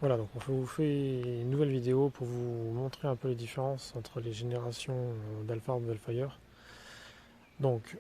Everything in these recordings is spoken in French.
Voilà, donc on vous fait une nouvelle vidéo pour vous montrer un peu les différences entre les générations d'Alphard et Velfire. Donc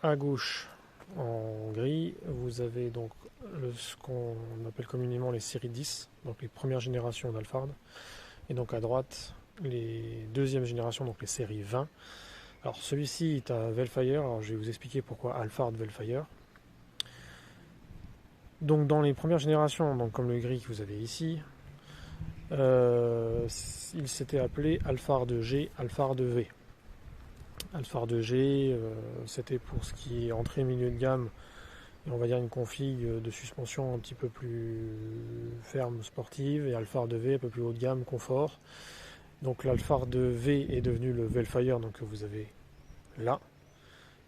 à gauche en gris, vous avez donc ce qu'on appelle communément les séries 10, donc les premières générations d'Alphard, et donc à droite les deuxièmes générations, donc les séries 20. Alors celui-ci est à Velfire, alors je vais vous expliquer pourquoi Alphard Velfire. Donc dans les premières générations, donc comme le gris que vous avez ici, il s'était appelé Alphard G, Alphard V. Alphard G, c'était pour ce qui est entrée milieu de gamme, et on va dire une config de suspension un petit peu plus ferme, sportive, et Alphard V un peu plus haut de gamme, confort. Donc l'Alphard V est devenu le Velfire, donc que vous avez là,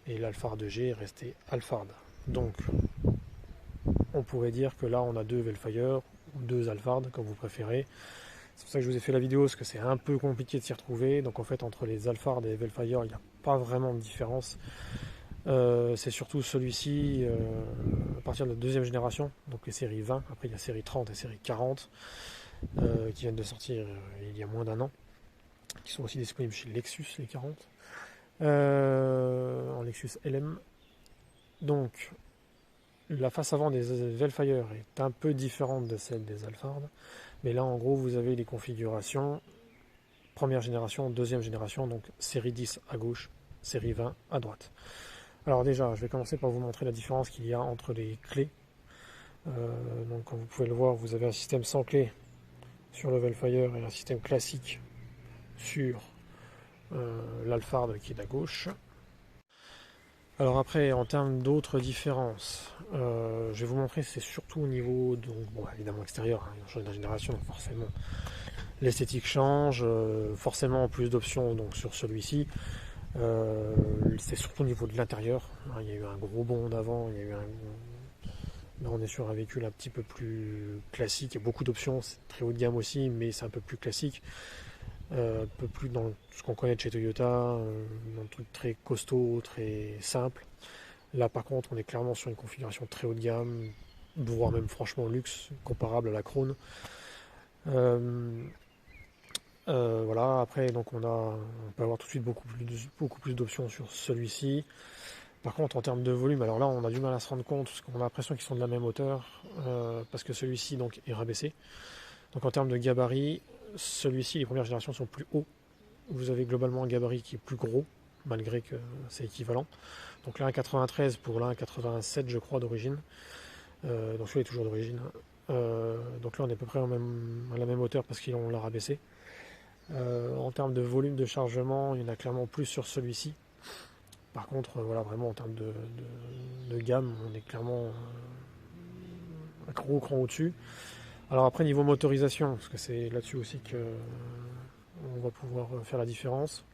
et l'Alphard G est resté Alphard. Donc on pourrait dire que là on a deux Velfire, ou deux Alphard, comme vous préférez. C'est pour ça que je vous ai fait la vidéo, parce que c'est un peu compliqué de s'y retrouver. Donc en fait, entre les Alphard et les Velfire, il n'y a pas vraiment de différence. C'est surtout celui-ci, à partir de la deuxième génération, donc les séries 20, après il y a série 30 et série 40, qui viennent de sortir il y a moins d'un an, qui sont aussi disponibles chez Lexus, les 40, en Lexus LM. Donc la face avant des Velfire est un peu différente de celle des Alphard, mais là en gros vous avez les configurations première génération, deuxième génération, donc série 10 à gauche, série 20 à droite. Alors déjà, je vais commencer par vous montrer la différence qu'il y a entre les clés. Donc comme vous pouvez le voir, vous avez un système sans clé sur le Velfire et un système classique sur l'Alphard qui est à gauche. Alors après, en termes d'autres différences, je vais vous montrer, c'est surtout au niveau, donc, bon, évidemment extérieur, hein, on change de génération, donc forcément l'esthétique change, forcément plus d'options donc sur celui-ci. C'est surtout au niveau de l'intérieur. Il y a eu un gros bond en avant. Là, on est sur un véhicule un petit peu plus classique. Il y a beaucoup d'options. C'est très haut de gamme aussi, mais c'est un peu plus classique. Un peu plus dans ce qu'on connaît de chez Toyota, dans un truc très costaud, très simple. Là, par contre, on est clairement sur une configuration très haut de gamme, voire même franchement luxe, comparable à la Krone. Euh, voilà, après, donc on peut avoir tout de suite beaucoup plus d'options sur celui-ci. Par contre, en termes de volume, alors là, on a du mal à se rendre compte, parce qu'on a l'impression qu'ils sont de la même hauteur, parce que celui-ci donc est rabaissé. Donc en termes de gabarit, celui-ci, les premières générations sont plus hauts. Vous avez globalement un gabarit qui est plus gros, malgré que c'est équivalent. Donc là, un 93 pour là, un 87, je crois, d'origine. Donc celui-là est toujours d'origine. Donc là, on est à peu près à la même hauteur parce qu'on l'a rabaissé. En termes de volume de chargement, il y en a clairement plus sur celui-ci. Par contre, voilà, vraiment en termes de gamme, on est clairement un gros cran au-dessus. Alors après, niveau motorisation, parce que c'est là-dessus aussi que on va pouvoir faire la différence.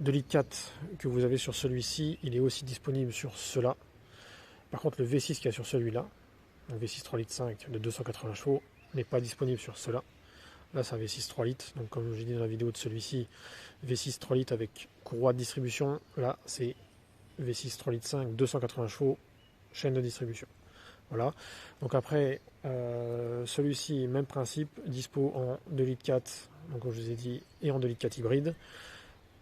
2,4 litres que vous avez sur celui-ci, il est aussi disponible sur cela. Par contre, le V6 qu'il y a sur celui-là, le V6 3,5 litres de 280 chevaux, n'est pas disponible sur cela. Là, c'est un V6 3 litres. Donc, comme j'ai dit dans la vidéo de celui-ci, V6 3 litres avec courroie de distribution. Là, c'est V6 3 litres 5, 280 chevaux, chaîne de distribution. Voilà. Donc après, celui-ci, même principe, dispo en 2 litres 4, donc comme je vous ai dit, et en 2 litres 4 hybride.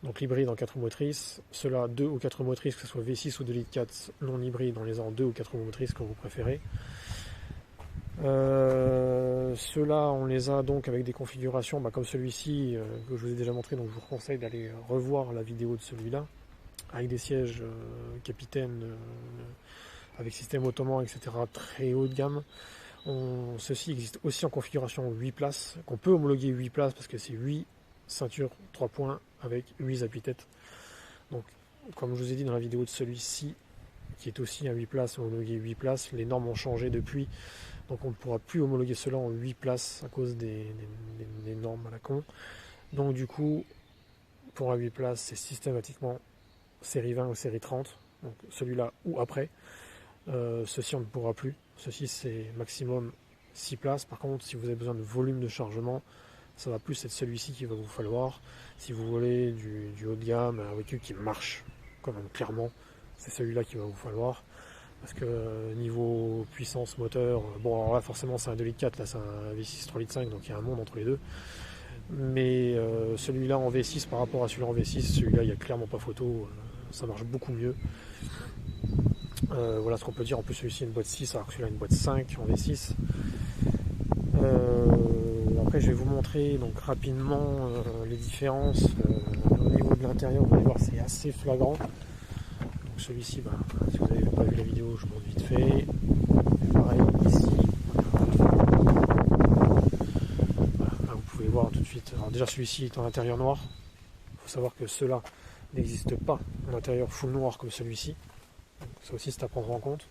Donc l'hybride en 4 motrices. Ceux-là, 2 ou 4 motrices, que ce soit V6 ou 2 litres 4 non hybride, on les a en 2 ou 4 motrices, comme vous préférez. Ceux-là, on les a donc avec des configurations comme celui-ci que je vous ai déjà montré, donc je vous conseille d'aller revoir la vidéo de celui-là, avec des sièges capitaine avec système ottoman, etc., très haut de gamme. Ceci existe aussi en configuration 8 places, qu'on peut homologuer 8 places parce que c'est 8 ceintures 3 points avec 8 appuis-têtes. Donc, comme je vous ai dit dans la vidéo de celui-ci, qui est aussi un 8 places, homologué 8 places, les normes ont changé depuis. Donc on ne pourra plus homologuer cela en 8 places à cause des normes à la con. Donc du coup, pour un 8 places, c'est systématiquement série 20 ou série 30. Donc celui-là ou après. Ceci on ne pourra plus. Ceci c'est maximum 6 places. Par contre, si vous avez besoin de volume de chargement, ça va plus être celui-ci qu'il va vous falloir. Si vous voulez du haut de gamme, un véhicule qui marche, quand même clairement, c'est celui-là qu'il va vous falloir. parce que niveau puissance moteur, bon alors là forcément c'est un 2,4 litres, là c'est un V6 3,5 litres, donc il y a un monde entre les deux. Mais celui-là en V6 par rapport à celui-là en V6, celui-là il n'y a clairement pas photo, ça marche beaucoup mieux. Voilà ce qu'on peut dire. En plus celui-ci a une boîte 6 alors que celui-là a une boîte 5 en V6. Après je vais vous montrer donc rapidement les différences au niveau de l'intérieur. Vous allez voir, c'est assez flagrant. Donc celui-ci, bah, si vous n'avez pas vu la vidéo, je montre vite fait. Pareil ici. Voilà, là, vous pouvez voir tout de suite. Alors déjà celui-ci est en intérieur noir. Il faut savoir que ceux-là n'existent pas en intérieur full noir comme celui-ci. Ça aussi c'est à prendre en compte.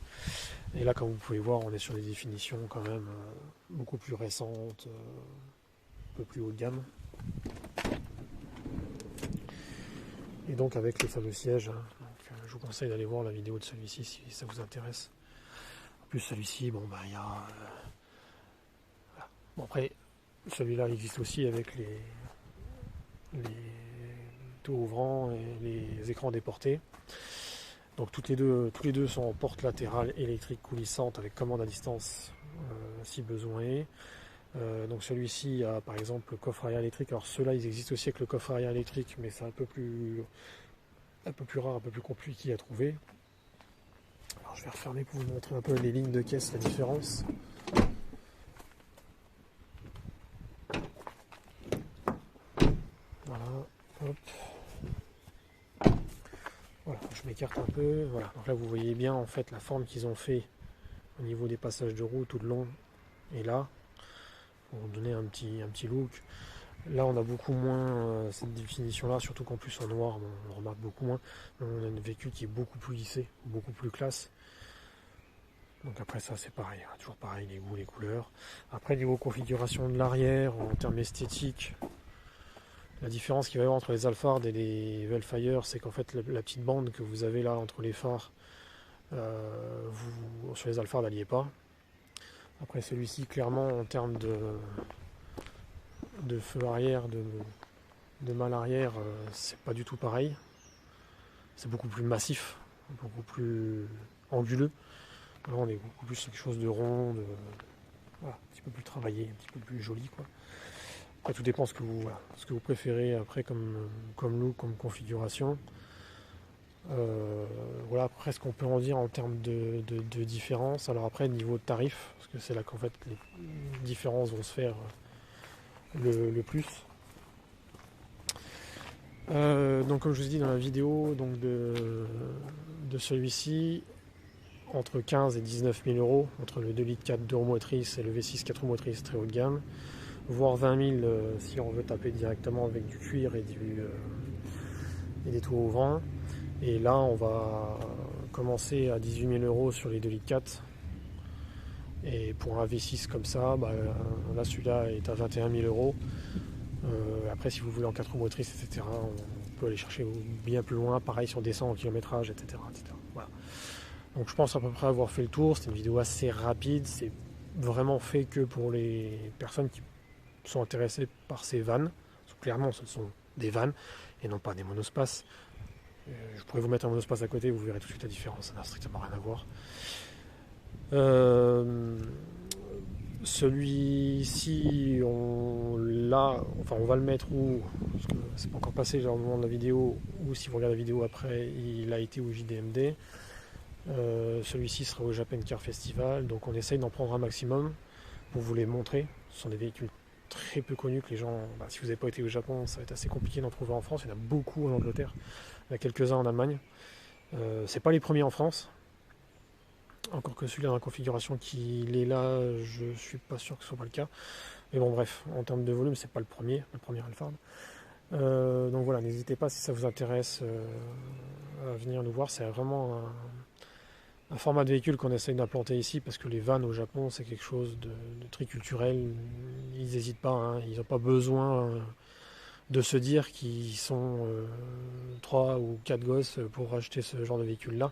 Et là, comme vous pouvez voir, on est sur des définitions quand même beaucoup plus récentes, un peu plus haut de gamme. Et donc avec les fameux sièges, hein. Donc, je vous conseille d'aller voir la vidéo de celui-ci si ça vous intéresse. En plus celui-ci, bon bah il y a... voilà. Bon après, celui-là existe aussi avec les tout ouvrants et les écrans déportés. Donc tous les deux sont en porte latérale électrique coulissante avec commande à distance si besoin est. Donc celui-ci a par exemple le coffre arrière électrique. Alors ceux-là ils existent aussi avec le coffre arrière électrique, mais c'est un peu plus rare, un peu plus compliqué à trouver. Alors je vais refermer pour vous montrer un peu les lignes de caisse, la différence. Voilà, hop. Voilà, je m'écarte un peu. Voilà, donc là vous voyez bien en fait la forme qu'ils ont fait au niveau des passages de roue tout le long et là pour donner un petit look. Là on a beaucoup moins cette définition là, surtout qu'en plus en noir on remarque beaucoup moins. On a un véhicule qui est beaucoup plus lissé, beaucoup plus classe. Donc après ça c'est pareil, hein, toujours pareil, les goûts, les couleurs. Après niveau configuration de l'arrière, en termes esthétiques, la différence qu'il va y avoir entre les Alphard et les Vellfire, c'est qu'en fait la petite bande que vous avez là entre les phares, sur les Alphard elle n'y est pas. Après celui-ci clairement en termes de feu arrière, de malle arrière, c'est pas du tout pareil. C'est beaucoup plus massif, beaucoup plus anguleux. Là on est beaucoup plus sur quelque chose de rond, voilà, un petit peu plus travaillé, un petit peu plus joli quoi. Après tout dépend ce que vous préférez après comme look, comme configuration. Voilà après ce qu'on peut en dire en termes de différence. Alors après niveau de tarif, parce que c'est là qu'en fait les différences vont se faire le plus. Donc comme je vous ai dit dans la vidéo donc de celui-ci, entre 15 et 19 000 euros, entre le 2,4 litres 2 roues motrices et le V6 4 roues motrices très haut de gamme, voire 20 000 si on veut taper directement avec du cuir et des tours ouvrants. Et là on va commencer à 18 000 euros sur les 2,4 litres. Et pour un V6 comme ça, bah, là celui-là est à 21 000 euros. Après si vous voulez en 4 roues motrices, etc., on peut aller chercher bien plus loin, pareil si on descend en kilométrage, etc. Voilà. Donc je pense à peu près avoir fait le tour. C'était une vidéo assez rapide, c'est vraiment fait que pour les personnes qui sont intéressées par ces vannes. Parce que clairement ce sont des vannes et non pas des monospaces. Je pourrais vous mettre un monospace à côté, vous verrez tout de suite la différence, ça n'a strictement rien à voir. Celui-ci, on va le mettre où, parce que c'est pas encore passé au moment de la vidéo, ou si vous regardez la vidéo après, il a été au JDMD. Celui-ci sera au Japan Car Festival, donc on essaye d'en prendre un maximum pour vous les montrer. Ce sont des véhicules très peu connus que les gens, si vous n'avez pas été au Japon, ça va être assez compliqué d'en trouver en France. Il y en a beaucoup en Angleterre, il y en a quelques-uns en Allemagne. C'est pas les premiers en France. Encore que celui-là dans la configuration qu'il est là, je suis pas sûr que ce soit pas le cas. Mais bon bref, en termes de volume, c'est pas le premier Alphard. Donc voilà, n'hésitez pas si ça vous intéresse à venir nous voir. C'est vraiment un format de véhicule qu'on essaye d'implanter ici parce que les vannes au Japon c'est quelque chose de très culturel. Ils n'hésitent pas, hein. Ils n'ont pas besoin de se dire qu'ils sont 3 ou 4 gosses pour acheter ce genre de véhicule là.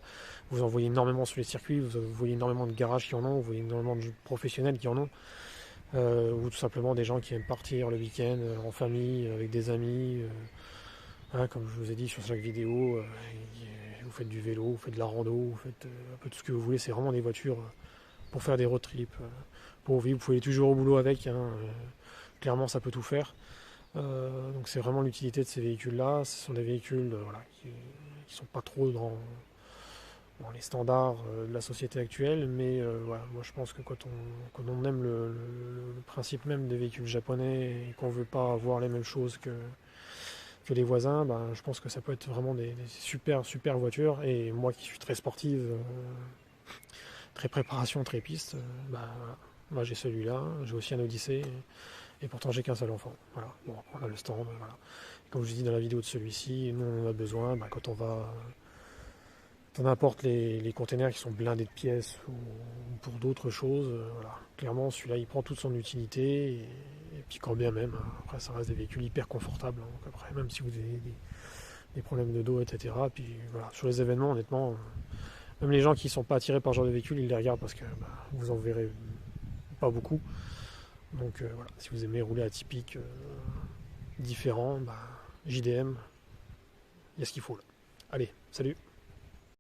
Vous en voyez énormément sur les circuits, vous voyez énormément de garages qui en ont, vous voyez énormément de professionnels qui en ont, ou tout simplement des gens qui aiment partir le week-end en famille, avec des amis, Hein, comme je vous ai dit sur chaque vidéo, vous faites du vélo, vous faites de la rando, vous faites un peu tout ce que vous voulez. C'est vraiment des voitures pour faire des road trips, pour vivre. Vous pouvez aller toujours au boulot avec. Hein, clairement, ça peut tout faire. Donc c'est vraiment l'utilité de ces véhicules-là. Ce sont des véhicules voilà, qui sont pas trop dans les standards de la société actuelle, mais voilà, moi je pense que quand on aime le principe même des véhicules japonais et qu'on veut pas avoir les mêmes choses que les voisins, ben, je pense que ça peut être vraiment des super super voitures. Et moi qui suis très sportive, très préparation, très piste, ben, voilà. Moi j'ai celui-là, j'ai aussi un Odyssey, et pourtant j'ai qu'un seul enfant. Voilà. Bon, on a le stand, voilà. Comme je vous dis dans la vidéo de celui-ci, nous on en a besoin ben, quand on va peu importe les containers qui sont blindés de pièces ou pour d'autres choses, voilà. Clairement, celui-là, il prend toute son utilité. Et puis quand bien même, après, ça reste des véhicules hyper confortables. Donc après, même si vous avez des problèmes de dos, etc. Puis voilà, sur les événements, honnêtement, même les gens qui ne sont pas attirés par ce genre de véhicule, ils les regardent parce que bah, vous en verrez pas beaucoup. Donc voilà, si vous aimez rouler atypique, différent, bah, JDM, il y a ce qu'il faut là. Allez, salut!